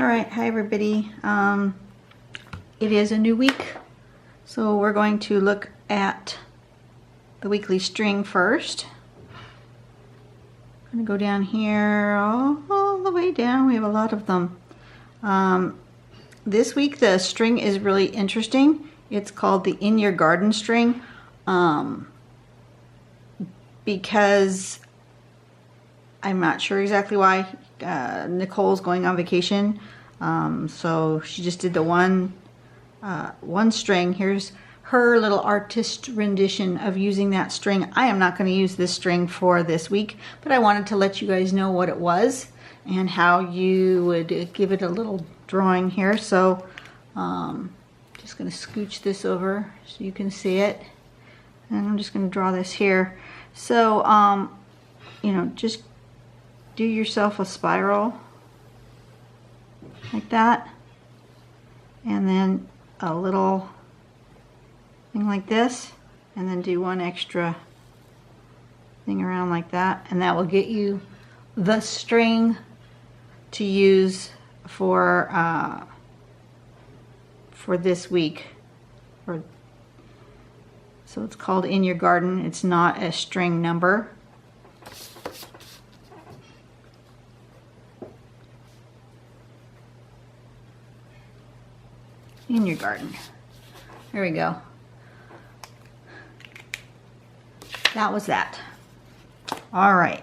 All right, hi everybody. It is a new week, so we're going to look at the weekly string first. I'm gonna go down here all the way down. We have a lot of them. This week the string is really interesting. It's called the In Your Garden string because I'm not sure exactly why. Nicole's going on vacation, so she just did the one string. Here's her little artist rendition of using that string. I am not going to use this string for this week, but I wanted to let you guys know what it was and how you would give it a little drawing here. So just going to scooch this over so you can see it, and I'm just going to draw this here. So you know, just do yourself a spiral like that, and then a little thing like this, and then do one extra thing around like that, and that will get you the string to use for this week. So it's called In Your Garden. It's not a string number. In Your Garden. There we go. That was that. All right.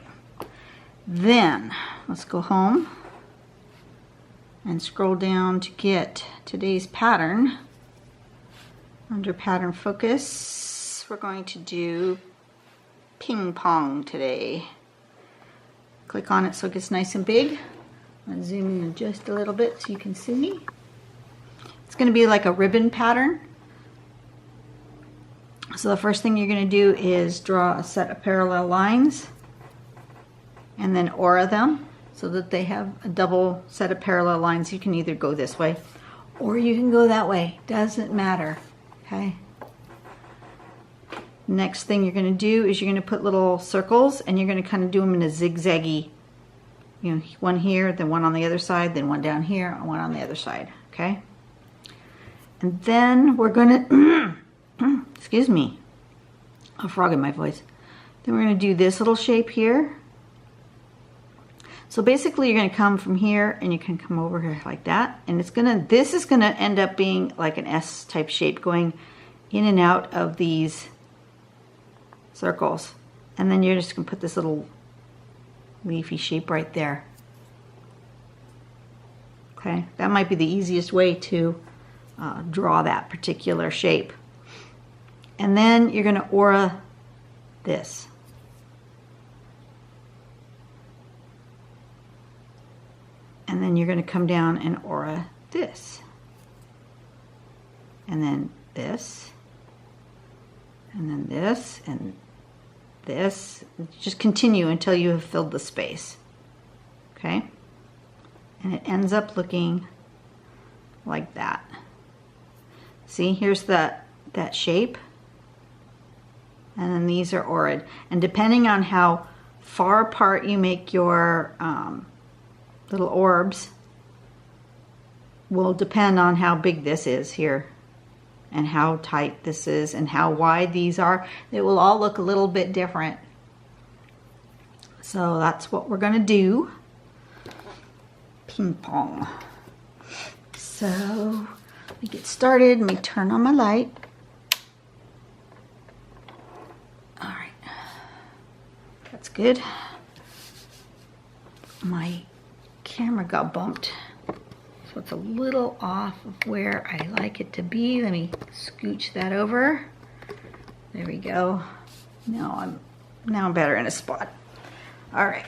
Then let's go home and scroll down to get today's pattern. Under Pattern Focus, we're going to do Ping Pong today. Click on it so it gets nice and big. I'm going to zoom in just a little bit so you can see. It's going to be like a ribbon pattern. So the first thing you're going to do is draw a set of parallel lines and then aura them so that they have a double set of parallel lines. You can either go this way or you can go that way. Doesn't matter. Okay. Next thing you're going to do is you're going to put little circles, and you're going to kind of do them in a zigzaggy, you know, one here, then one on the other side, then one down here, and one on the other side. Okay. And then we're going to, excuse me, a frog in my voice. Then we're going to do this little shape here. So basically you're going to come from here and you can come over here like that. And it's going to, this is going to end up being like an S type shape going in and out of these circles. And then you're just going to put this little leafy shape right there. Okay, that might be the easiest way to draw that particular shape. And then you're going to aura this. And then you're going to come down and aura this. And then this. And then this and this. Just continue until you have filled the space. Okay? And it ends up looking like that. See, here's that shape. And then these are auraed. And depending on how far apart you make your little orbs will depend on how big this is here and how tight this is and how wide these are. They will all look a little bit different. So that's what we're going to do. Ping pong. So let me get started. Let me turn on my light. All right. That's good. My camera got bumped, so it's a little off of where I like it to be. Let me scooch that over. There we go. Now I'm better in a spot. All right.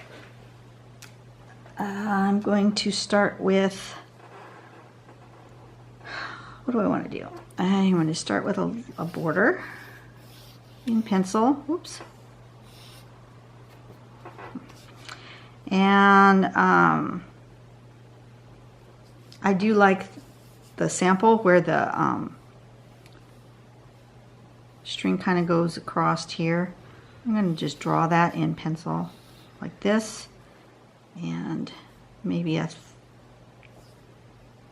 I'm going to start with, what do I want to do? I'm going to start with a border in pencil. Whoops. And I do like the sample where the string kind of goes across here. I'm going to just draw that in pencil like this, and maybe a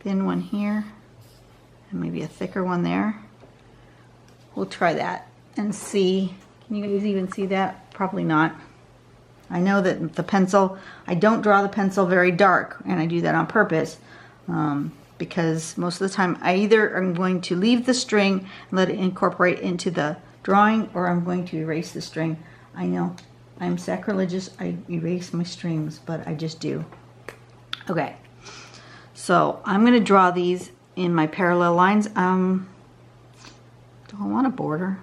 thin one here and maybe a thicker one there. We'll try that and see. Can you guys even see that? Probably not. I know that the pencil, I don't draw the pencil very dark, and I do that on purpose because most of the time I either am going to leave the string and let it incorporate into the drawing, or I'm going to erase the string. I know I'm sacrilegious, I erase my strings, but I just do. Okay, so I'm going to draw these in my parallel lines. Do I want a border?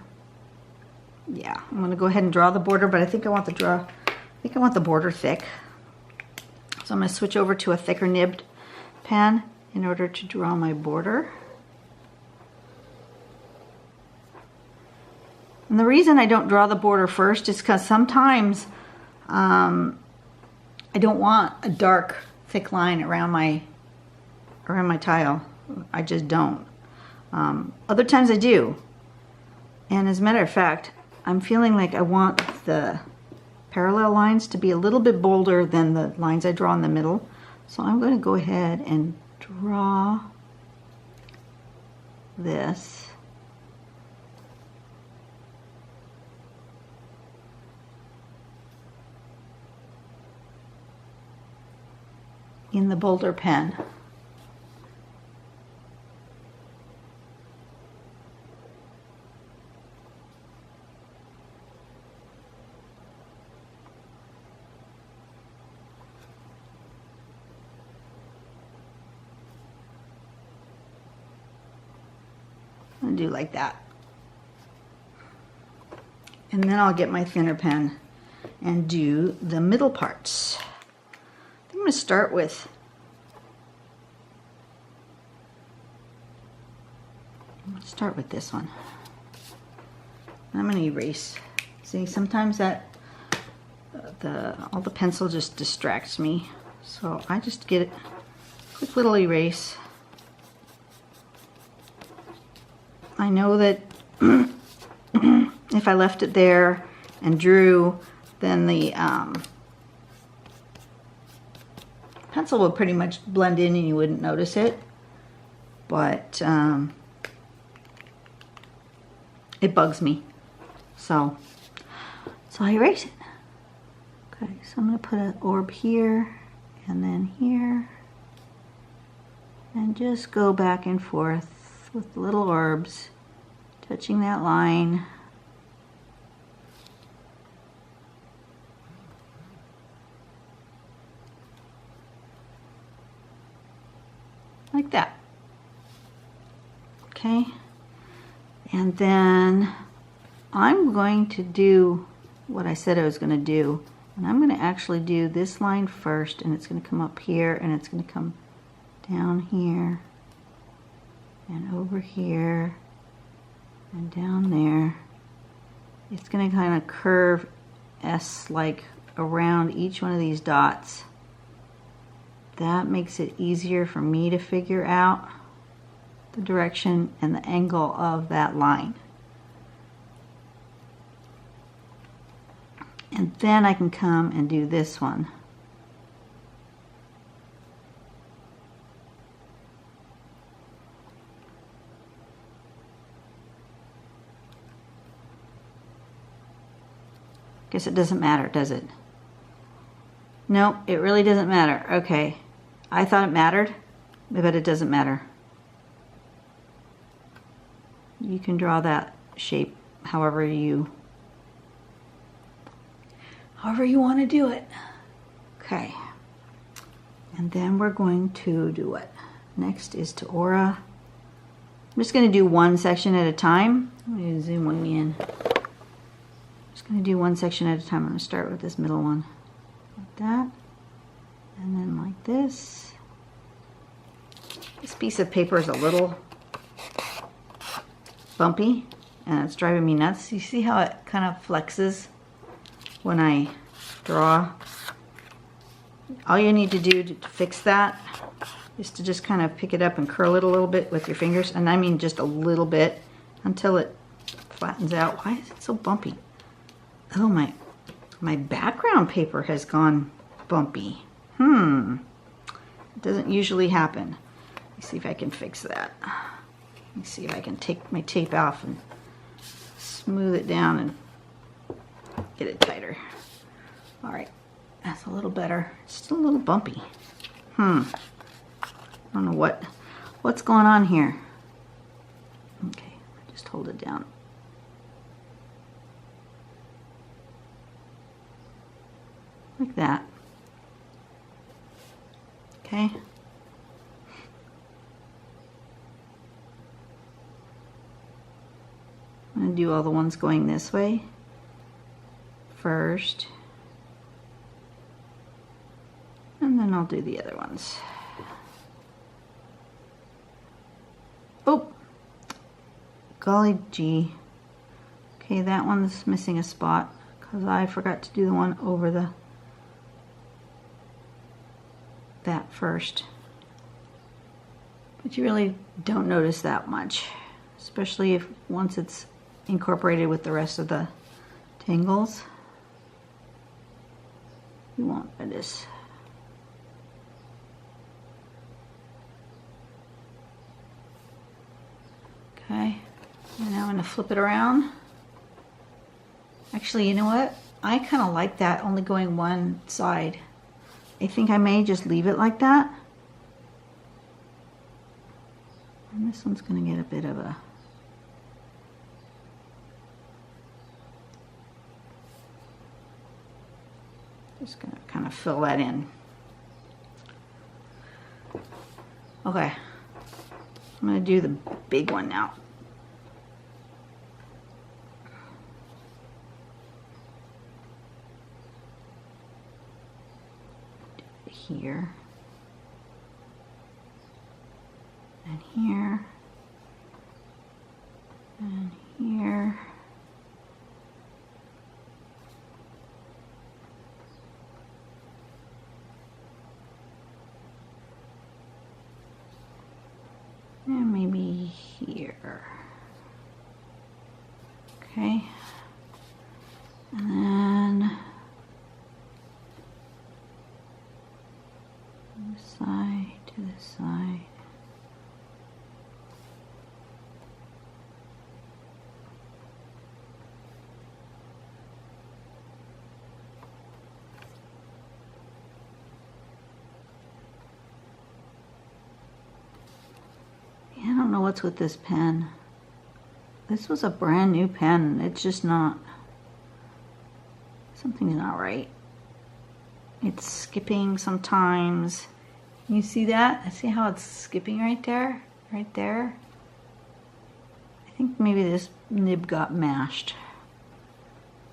Yeah, I'm going to go ahead and draw the border, but I think I want the border thick. So I'm going to switch over to a thicker nibbed pen in order to draw my border. And the reason I don't draw the border first is because sometimes I don't want a dark, thick line around my tile. I just don't. Other times I do. And as a matter of fact, I'm feeling like I want the parallel lines to be a little bit bolder than the lines I draw in the middle. So I'm going to go ahead and draw this. In the bolder pen. And do like that. And then I'll get my thinner pen and do the middle parts. I'm going to start with this one. I'm going to erase. See, sometimes that all the pencil just distracts me. So I just get a quick little erase. I know that if I left it there and drew, then the pencil would pretty much blend in and you wouldn't notice it. But it bugs me. So I erase it. Okay, so I'm going to put an orb here and then here. And just go back and forth with little orbs, touching that line. Like that. Okay. And then I'm going to do what I said I was going to do. And I'm going to actually do this line first, and it's going to come up here, and it's going to come down here, and over here, and down there. It's going to kind of curve S-like around each one of these dots. That makes it easier for me to figure out the direction and the angle of that line. And then I can come and do this one. Guess it doesn't matter, does it? No, it really doesn't matter. Okay. I thought it mattered, but it doesn't matter. You can draw that shape however you want to do it. Okay. And then we're going to do what? Next is to aura. I'm just going to do one section at a time. Let me zoom in. Just going to do one section at a time. I'm going to start with this middle one. Like that. And then like this. This piece of paper is a little bumpy and it's driving me nuts. You see how it kind of flexes when I draw? All you need to do to fix that is to just kind of pick it up and curl it a little bit with your fingers, and I mean just a little bit until it flattens out. Why is it so bumpy? Oh, my background paper has gone bumpy. It doesn't usually happen. Let's see if I can fix that. Let me see if I can take my tape off and smooth it down and get it tighter. All right, that's a little better. It's still a little bumpy. I don't know what's going on here. Okay, just hold it down. Like that. Okay. I'm going to do all the ones going this way first. And then I'll do the other ones. Oh! Golly gee. Okay, that one's missing a spot because I forgot to do the one over that first. But you really don't notice that much, especially if once it's incorporated with the rest of the tangles. You won't notice. Okay, and now I'm going to flip it around. Actually, you know what? I kind of like that only going one side. I think I may just leave it like that. And this one's going to get a bit of a... Just going to kind of fill that in. Okay. I'm going to do the big one now. Here and here and here. And maybe here. Okay. And then this side to this side. Yeah, I don't know what's with this pen. This was a brand new pen. It's just not, something's not right. It's skipping sometimes. You see that? I see how it's skipping right there? Right there? I think maybe this nib got mashed.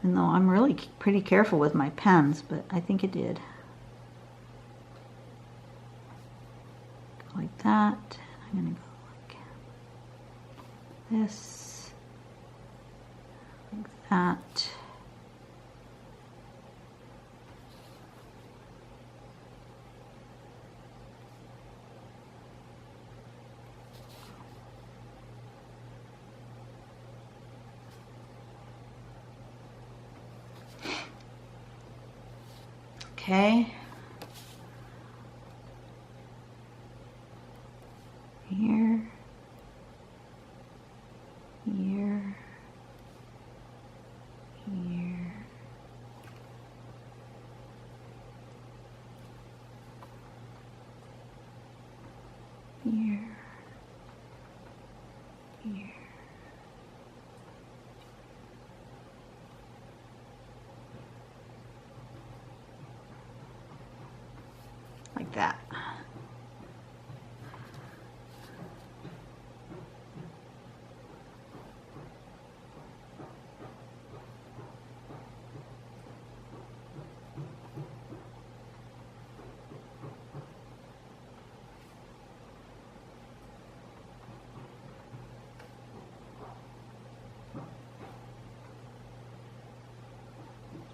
And though I'm really pretty careful with my pens, but I think it did. Go like that. I'm gonna go like this. Like that. Okay. Here. Here. Here. Here. Here. Like that.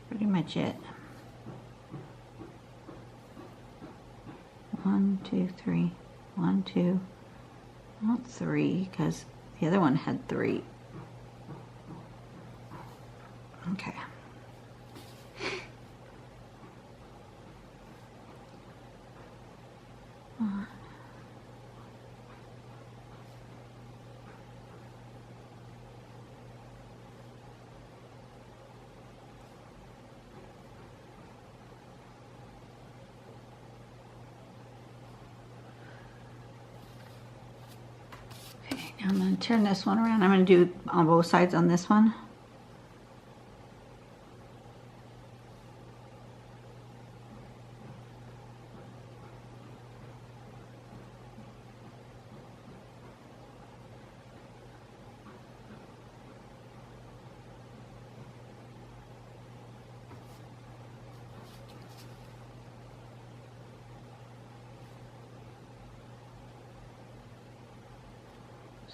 Pretty much it. 1, 2, 3. 1, 2. Not 3, because the other one had 3. Okay. I'm going to turn this one around. I'm going to do on both sides on this one.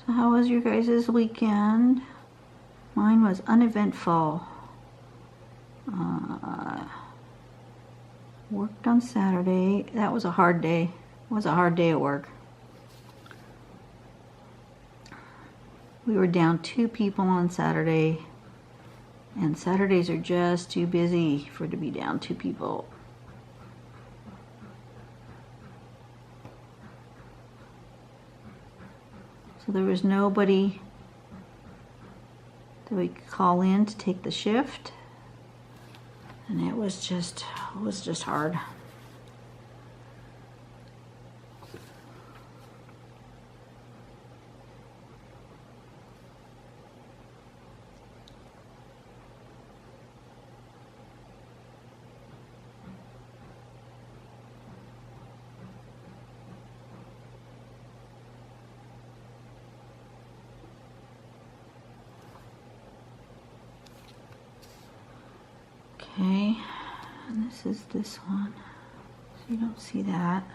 So how was your guys' weekend? Mine was uneventful. Worked on Saturday. That was a hard day. It was a hard day at work. We were down 2 people on Saturday. And Saturdays are just too busy for to be down 2 people. So there was nobody that we could call in to take the shift. And it was just hard. Okay, and this is this one, so you don't see that.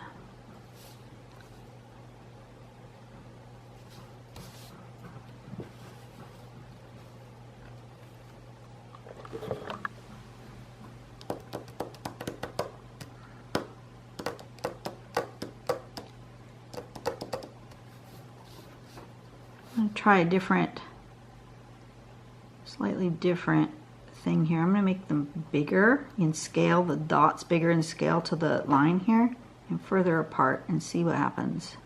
I'm going to try a different, slightly different thing here. I'm going to make them bigger in scale, the dots bigger in scale to the line here, and further apart, and see what happens.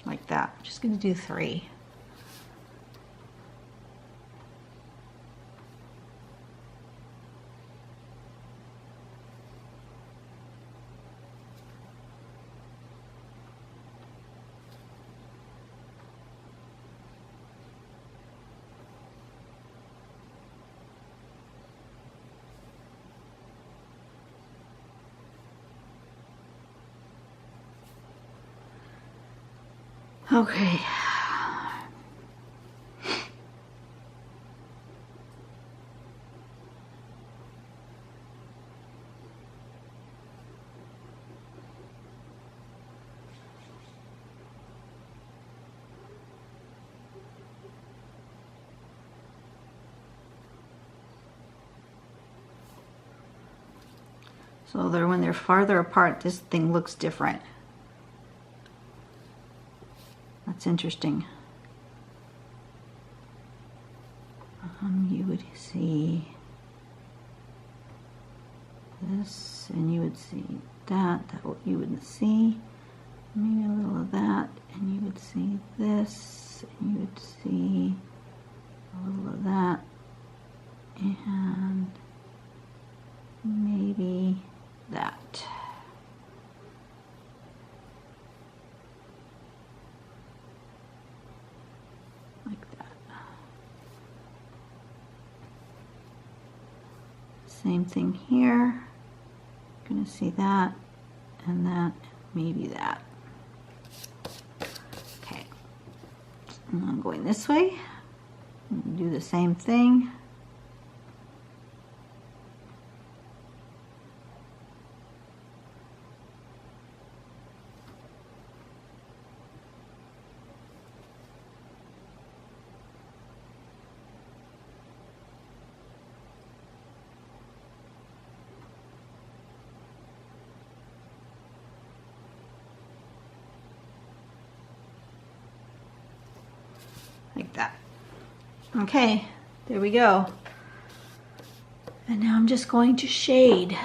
Like that. I'm just going to do 3. Okay. So when they're farther apart, this thing looks different. That's interesting. You would see this, and you would see that. That what you wouldn't see. Maybe a little of that, and you would see this, and you would see a little of that, and maybe that. Same thing here. Gonna see that and that, maybe that. Okay. And I'm going this way. Do the same thing. Like that. Okay, there we go. And now I'm just going to shade.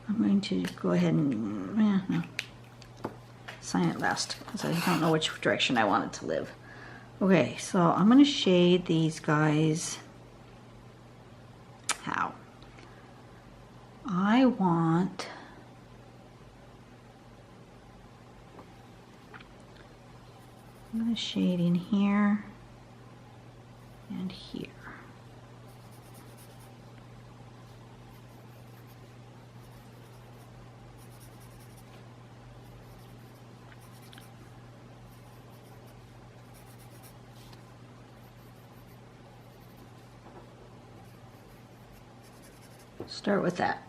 I'm going to go ahead and sign it last because I don't know which direction I want it to live. Okay, so I'm going to shade these guys. How? I want a shade in here and here. Start with that.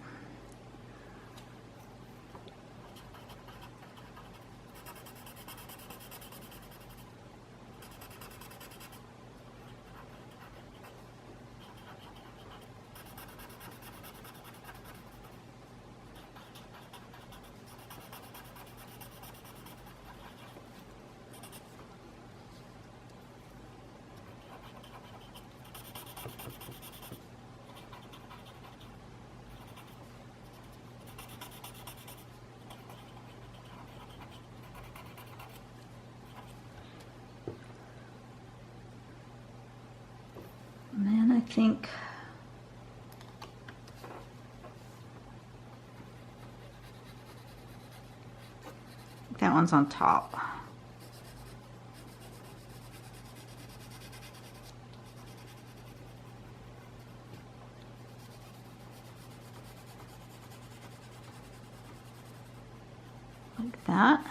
And then I think that one's on top. Like that.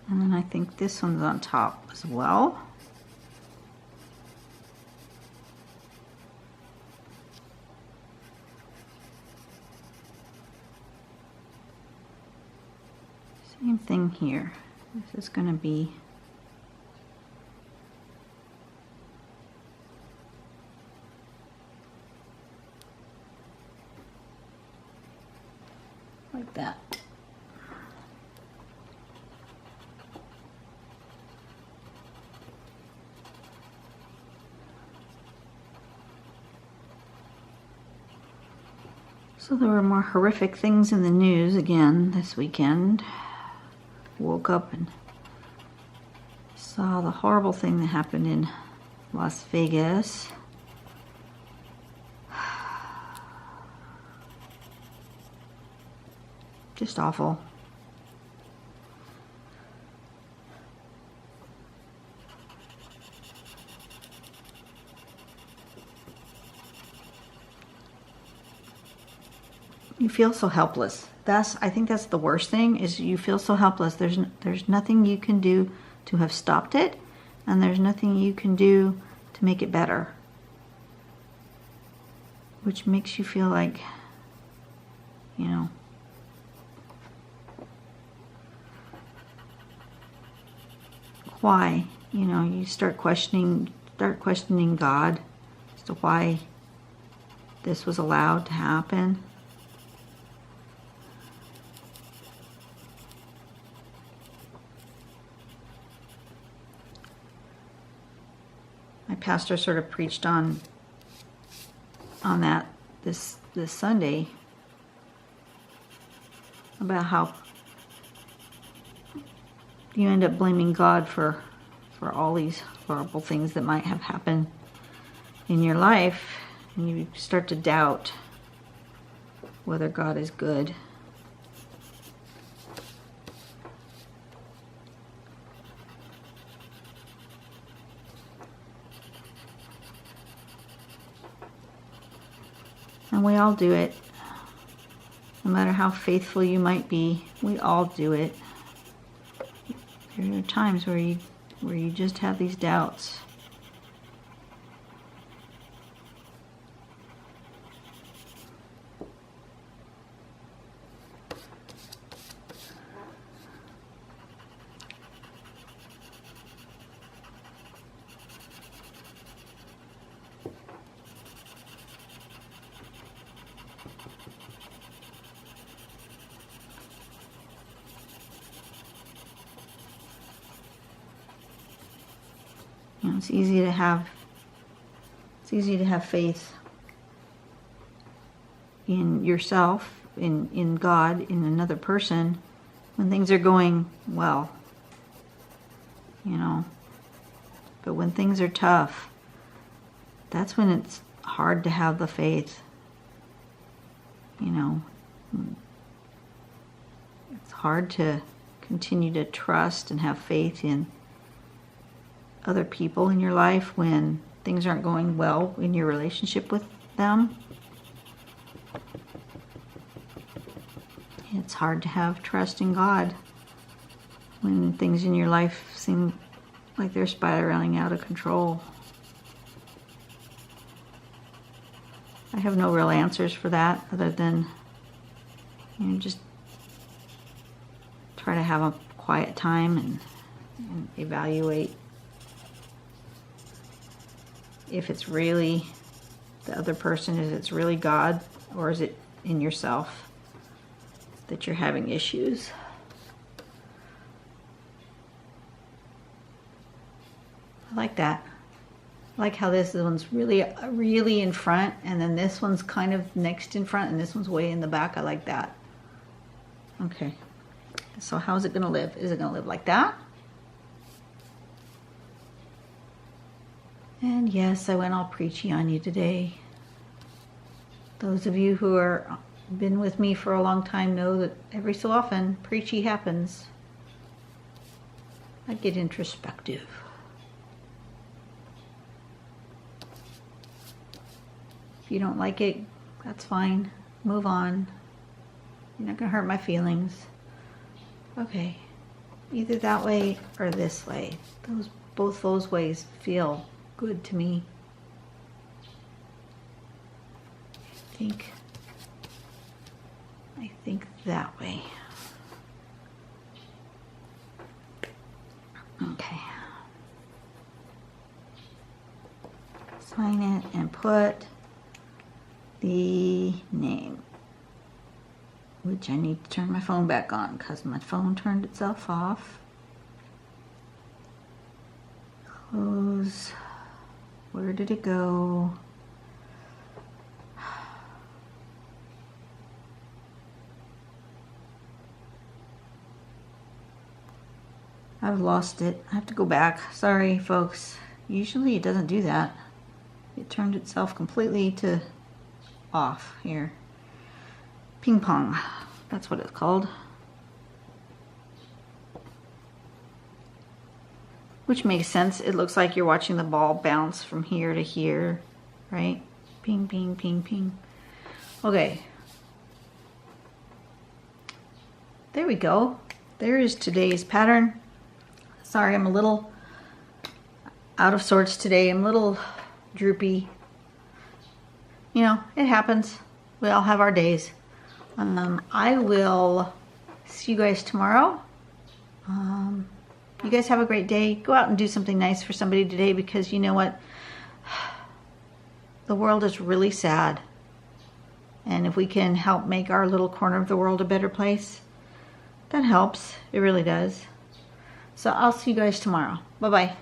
And then I think this one's on top as well. Same thing here. This is going to be like that. So there were more horrific things in the news again this weekend. Woke up and saw the horrible thing that happened in Las Vegas. Just awful. You feel so helpless. I think that's the worst thing, is you feel so helpless. There's nothing you can do to have stopped it, and there's nothing you can do to make it better. Which makes you feel like, you know, why? You know, you start questioning God as to why this was allowed to happen. My pastor sort of preached on that this Sunday, about how you end up blaming God for all these horrible things that might have happened in your life, and you start to doubt whether God is good. And we all do it. No matter how faithful you might be, we all do it. There are times where you just have these doubts. You know, it's easy to have faith in yourself, in God, in another person, when things are going well, you know. But when things are tough, that's when it's hard to have the faith, you know. It's hard to continue to trust and have faith in other people in your life when things aren't going well in your relationship with them. It's hard to have trust in God when things in your life seem like they're spiraling out of control. I have no real answers for that other than, you know, just try to have a quiet time and evaluate if it's really the other person, is it's really God, or is it in yourself that you're having issues. I like that. I like how this one's really in front, and then this one's kind of next in front, and this one's way in the back. I like that. Okay. So how is it going to live? Is it going to live like that? And yes, I went all preachy on you today. Those of you who are been with me for a long time know that every so often preachy happens. I get introspective. If you don't like it, that's fine. Move on. You're not going to hurt my feelings. Okay. Either that way or this way. Both those ways feel good to me. I think that way. Okay. Sign it and put the name, which I need to turn my phone back on because my phone turned itself off. Close. Where did it go? I've lost it. I have to go back. Sorry, folks. Usually it doesn't do that. It turned itself completely to off here. Ping Pong. That's what it's called. Which makes sense. It looks like you're watching the ball bounce from here to here, right? Ping, ping, ping, ping. Okay. There we go. There is today's pattern. Sorry, I'm a little out of sorts today. I'm a little droopy. You know, it happens. We all have our days. I will see you guys tomorrow. You guys have a great day. Go out and do something nice for somebody today, because you know what? The world is really sad. And if we can help make our little corner of the world a better place, that helps. It really does. So I'll see you guys tomorrow. Bye-bye.